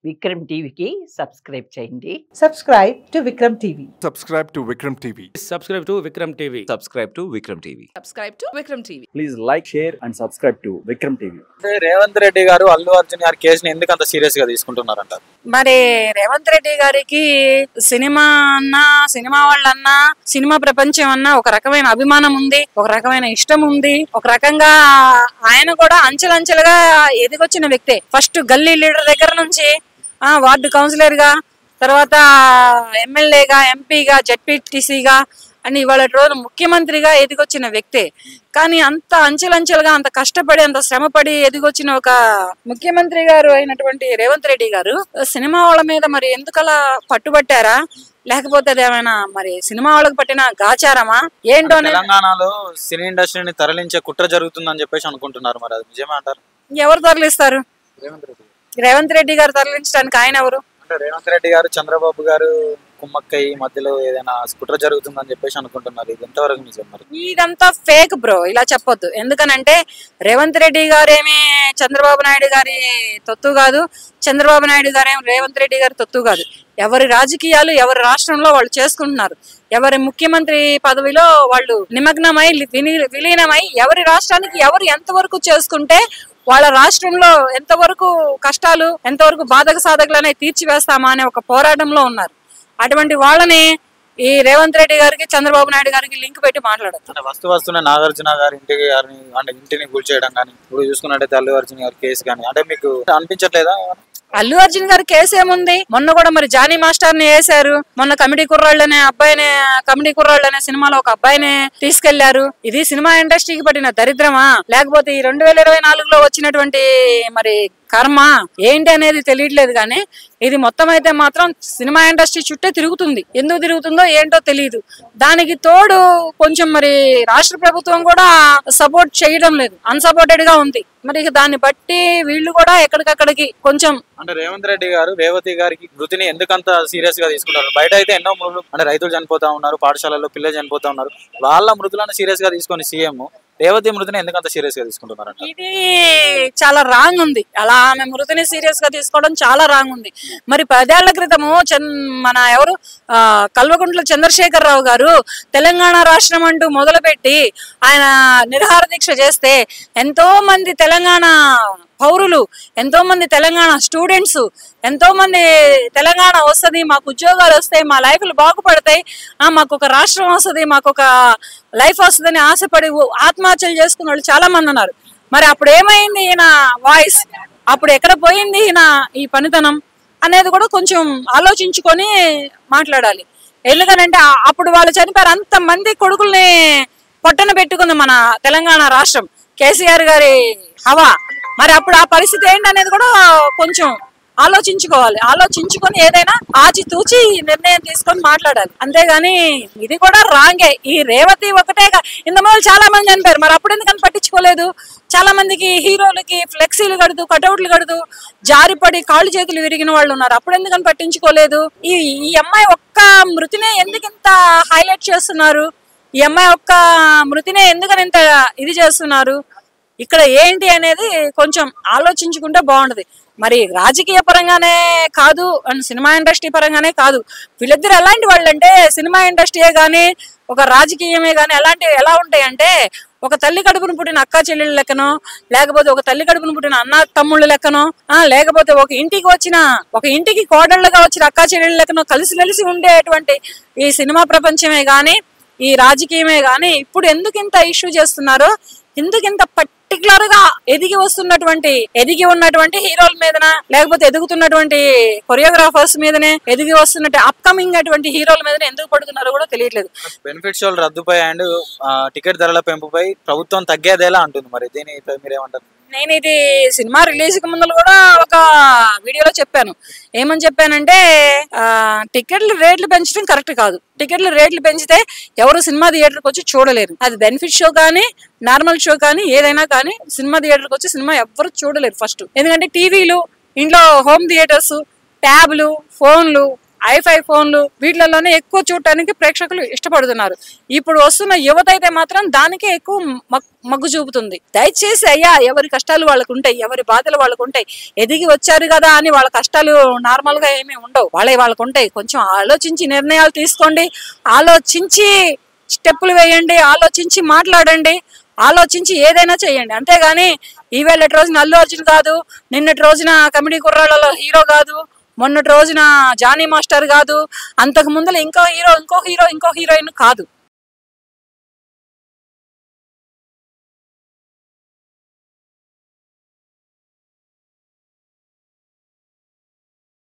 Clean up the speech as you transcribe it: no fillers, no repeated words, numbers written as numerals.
విక్రమ్ టీవీకి సబ్స్క్రైబ్ చేయండి. Subscribe to Vikram TV. Subscribe to Vikram TV. Subscribe to Vikram TV. Subscribe to Vikram TV. Subscribe to Vikram TV. Please like, share and subscribe to Vikram TV. Revanth Reddy గారు అల్లు అర్జున్ గారి కేసుని ఎందుకు అంత serious గా తీసుకుంటున్నారంటారు? మరి రేవంత్ రెడ్డి గారికి సినిమా అన్నా, సినిమా వాళ్ళన్నా, సినిమా ప్రపంచం అన్నా ఒక రకమైన అభిమానం ఉంది, ఒక రకమైన ఇష్టం ఉంది. ఒక రకంగా ఆయన కూడా అంచెలంచెలుగా ఎదిగొచ్చిన వ్యక్తే. ఫస్ట్ గల్లీ లీడర్ దగ్గర నుంచి వార్డు కౌన్సిలర్ గా, తర్వాత ఎమ్మెల్యేగా, ఎంపీగా, జెడ్పీటీసీగా అని ఇవాళ రోజు ముఖ్యమంత్రిగా ఎదిగొచ్చిన వ్యక్తే. కానీ అంత అంచెలంచెలుగా అంత కష్టపడి అంత శ్రమపడి ఎదిగొచ్చిన ఒక ముఖ్యమంత్రి గారు అయినటువంటి రేవంత్ రెడ్డి గారు సినిమా వాళ్ళ మీద మరి ఎందుకలా పట్టుబట్టారా, లేకపోతే అదేమైనా మరి సినిమా వాళ్ళకి పట్టిన గాచారమా ఏంటో? తెలంగాణలో సినీ ఇండస్ట్రీని తరలించే కుట్ర జరుగుతుందని చెప్పేసి అనుకుంటున్నారు. మరి అది నిజమే అంటారు? ఎవరు తరలిస్తారు? రేవంత్ రెడ్డి గారు తరలించడానికి ఆయన ఎవరు? అంటే రేవంత్ రెడ్డి గారు, చంద్రబాబు గారు కుమ్మక్కయ్య మధ్యలో ఏదైనా కుట్ర జరుగుతుందని చెప్పేసి అనుకుంటున్నారు. ఇది ఎంతవరకు నిజం? మరి ఇదంతా ఫేక్ బ్రో, ఇలా చెప్పొద్దు. ఎందుకనంటే రేవంత్ రెడ్డి గారేమి చంద్రబాబు నాయుడు గారి తొత్తు కాదు, చంద్రబాబు నాయుడు గారేమి రేవంత్ రెడ్డి గారి తొత్తు కాదు. ఎవరి రాజకీయాలు ఎవరి రాష్ట్రంలో వాళ్ళు చేసుకుంటున్నారు. ఎవరి ముఖ్యమంత్రి పదవిలో వాళ్ళు నిమగ్నమై విలీనమై ఎవరి రాష్ట్రానికి ఎవరు ఎంతవరకు చేసుకుంటే వాళ్ళ రాష్ట్రంలో ఎంతవరకు కష్టాలు, ఎంతవరకు బాధక సాధకులు అనేవి తీర్చివేస్తామా అనే ఒక పోరాటంలో ఉన్నారు. అటువంటి వాళ్ళని ఈ రేవంత్ రెడ్డి గారికి, చంద్రబాబు నాయుడు గారికి లింక్ పెట్టి మాట్లాడతారు. వస్తున్న నాగార్జున గారి ఇంటిని కూల్చేయడం కానీ, ఇప్పుడు చూసుకున్నట్టయితే అల్లు అర్జున్ గారి కేసు కానీ, అంటే మీకు అనిపించట్లేదా? అల్లు అర్జున్ గారి కేసు ఏముంది? మొన్న కూడా మరి జానీ మాస్టర్ ని వేశారు. మొన్న కమిటీ కుర్రాళ్ళు అనే సినిమాలో ఒక అబ్బాయిని తీసుకెళ్లారు. ఇది సినిమా ఇండస్ట్రీకి పట్టిన దరిద్రమా, లేకపోతే ఈ 2024లో వచ్చినటువంటి మరి కర్మ ఏంటి అనేది తెలియట్లేదు. కానీ ఇది మొత్తం అయితే మాత్రం సినిమా ఇండస్ట్రీ చుట్టే తిరుగుతుంది. ఎందుకు తిరుగుతుందో ఏంటో తెలియదు. దానికి తోడు కొంచెం మరి రాష్ట్ర ప్రభుత్వం కూడా సపోర్ట్ చేయడం లేదు, అన్సపోర్టెడ్ గా ఉంది. మరి దాన్ని బట్టి వీళ్ళు కూడా ఎక్కడికక్కడికి కొంచెం, అంటే రేవంత్ రెడ్డి గారు రేవతి గారికి మృతిని ఎందుకంత సీరియస్ గా తీసుకుంటారు? బయట అయితే ఎన్నో మృతులు, అంటే రైతులు చనిపోతా ఉన్నారు, పాఠశాలలో పిల్లలు చనిపోతా ఉన్నారు. వాళ్ళ మృతులను సీరియస్ గా తీసుకొని సీఎం రేవతి మృతిని ఎందుకంత సీరియస్ గా తీసుకుంటున్నారు? ఇది చాలా రాంగ్ ఉంది. అలా ఆమె మృతిని సీరియస్ గా తీసుకోవడం చాలా రాంగ్ ఉంది. మరి 10 ఏళ్ల క్రితము మన ఎవరు కల్వకుంట్ల చంద్రశేఖర్ రావు గారు తెలంగాణ రాష్ట్రం అంటూ మొదలుపెట్టి ఆయన నిరాహార దీక్ష చేస్తే ఎంతో మంది తెలంగాణ పౌరులు, ఎంతో మంది తెలంగాణ స్టూడెంట్స్, ఎంతో మంది తెలంగాణ వస్తుంది, మాకు ఉద్యోగాలు వస్తాయి, మా లైఫ్లు బాగుపడతాయి, మాకు ఒక రాష్ట్రం వస్తుంది, మాకు ఒక లైఫ్ వస్తుందని ఆశపడి ఆత్మహత్యలు చేసుకున్న వాళ్ళు చాలా మంది ఉన్నారు. మరి అప్పుడు ఏమైంది ఈయన వాయిస్? అప్పుడు ఎక్కడ పోయింది ఈయన ఈ పనితనం అనేది కూడా కొంచెం ఆలోచించుకొని మాట్లాడాలి. ఎందుకనంటే అప్పుడు వాళ్ళు చనిపోయారు. అంతమంది కొడుకుల్ని పొట్టన పెట్టుకుంది మన తెలంగాణ రాష్ట్రం, కేసీఆర్ గారి హవా. మరి అప్పుడు ఆ పరిస్థితి ఏంటనేది కూడా కొంచెం ఆలోచించుకోవాలి. ఆలోచించుకొని ఏదైనా ఆచితూచి నిర్ణయం తీసుకొని మాట్లాడాలి. అంతేగాని ఇది కూడా రాంగే. ఈ రేవతి ఒకటే ఇంతమంది చాలా మంది చనిపోయారు. మరి అప్పుడు ఎందుకని పట్టించుకోలేదు? చాలా మందికి హీరోలకి ఫ్లెక్సీలు కడుతూ, కటౌట్లు కడుతూ జారిపడి కాళ్ళు చేతులు విరిగిన వాళ్ళు ఉన్నారు. అప్పుడు ఎందుకని పట్టించుకోలేదు? ఈ అమ్మాయి ఒక్క మృతినే ఎందుకు ఇంత హైలైట్ చేస్తున్నారు? ఈ అమ్మాయి ఒక్క మృతినే ఎందుకని ఇంత ఇది చేస్తున్నారు? ఇక్కడ ఏంటి అనేది కొంచెం ఆలోచించుకుంటే బాగుంటది. మరి రాజకీయ పరంగానే కాదు అండ్ సినిమా ఇండస్ట్రీ పరంగానే కాదు. వీళ్ళిద్దరు ఎలాంటి వాళ్ళు అంటే, సినిమా ఇండస్ట్రీయే కానీ ఒక రాజకీయమే కానీ ఎలా ఉంటాయంటే, ఒక తల్లి కడుపును పుట్టిన అక్క చెల్లెళ్ళ లెక్కనో, లేకపోతే ఒక తల్లి కడుపును పుట్టిన అన్న తమ్ముళ్ళ లెక్కనో, లేకపోతే ఒక ఇంటికి కోడళ్ళగా వచ్చిన అక్క చెల్లెళ్ళ లెక్కనో కలిసి ఉండేటువంటి ఈ సినిమా ప్రపంచమే కానీ ఈ రాజకీయమే కానీ ఇప్పుడు ఎందుకు ఇంత ఇష్యూ చేస్తున్నారో, ఎందుకు ఇంత పర్టికులర్ గా ఎదిగి ఉన్నటువంటి హీరోల మీదన, లేకపోతే ఎదుగుతున్నటువంటి కొరియోగ్రాఫర్స్ మీదనే, ఎదిగి వస్తున్నట్టు అప్కమింగ్ అటువంటి హీరోల మీదనే ఎందుకు పడుతున్నారో కూడా తెలియట్లేదు. బెనిఫిట్ షోలు రద్దుపై అండ్ టికెట్ ధరల పెంపుపై ప్రభుత్వం తగ్గేదేలా అంటుంది. మరి దీనిపై మీరేమంటారు? నేను ఇది సినిమా రిలీజ్ కి ముందు కూడా ఒక వీడియోలో చెప్పాను. ఏమని చెప్పానంటే, టికెట్ల రేట్లు పెంచడం కరెక్ట్ కాదు. టికెట్ల రేట్లు పెంచితే ఎవరు సినిమా థియేటర్కి వచ్చి చూడలేరు. అది బెనిఫిట్ షో కానీ నార్మల్ షో కానీ ఏదైనా కానీ సినిమా థియేటర్కి వచ్చి సినిమా ఎవ్వరు చూడలేరు ఫస్ట్. ఎందుకంటే టీవీలు, ఇంట్లో హోమ్ థియేటర్స్, ట్యాబ్లు, ఫోన్లు ఐఫై ఫోన్లు వీటిలలోనే ఎక్కువ చూడటానికి ప్రేక్షకులు ఇష్టపడుతున్నారు. ఇప్పుడు వస్తున్న యువత అయితే మాత్రం దానికే ఎక్కువ మగ్గు చూపుతుంది. దయచేసి అయ్యా, ఎవరి కష్టాలు వాళ్ళకు ఉంటాయి, ఎవరి బాధలు వాళ్ళకు ఉంటాయి. ఎదిగి వచ్చారు కదా అని వాళ్ళ కష్టాలు నార్మల్ గా ఏమీ ఉండవు, వాళ్ళకు ఉంటాయి. కొంచెం ఆలోచించి నిర్ణయాలు తీసుకోండి, ఆలోచించి స్టెప్పులు వేయండి, ఆలోచించి మాట్లాడండి, ఆలోచించి ఏదైనా చేయండి. అంతేగాని ఈవేళ రోజున అల్లు అర్జున్ కాదు, నిన్నటి రోజున కమెడీ కుర్రాళ్ళలో హీరో కాదు, మొన్నటి రోజున జానీ మాస్టర్ కాదు, అంతకు ముందర ఇంకో హీరో ఇంకో హీరోయిన్ కాదు.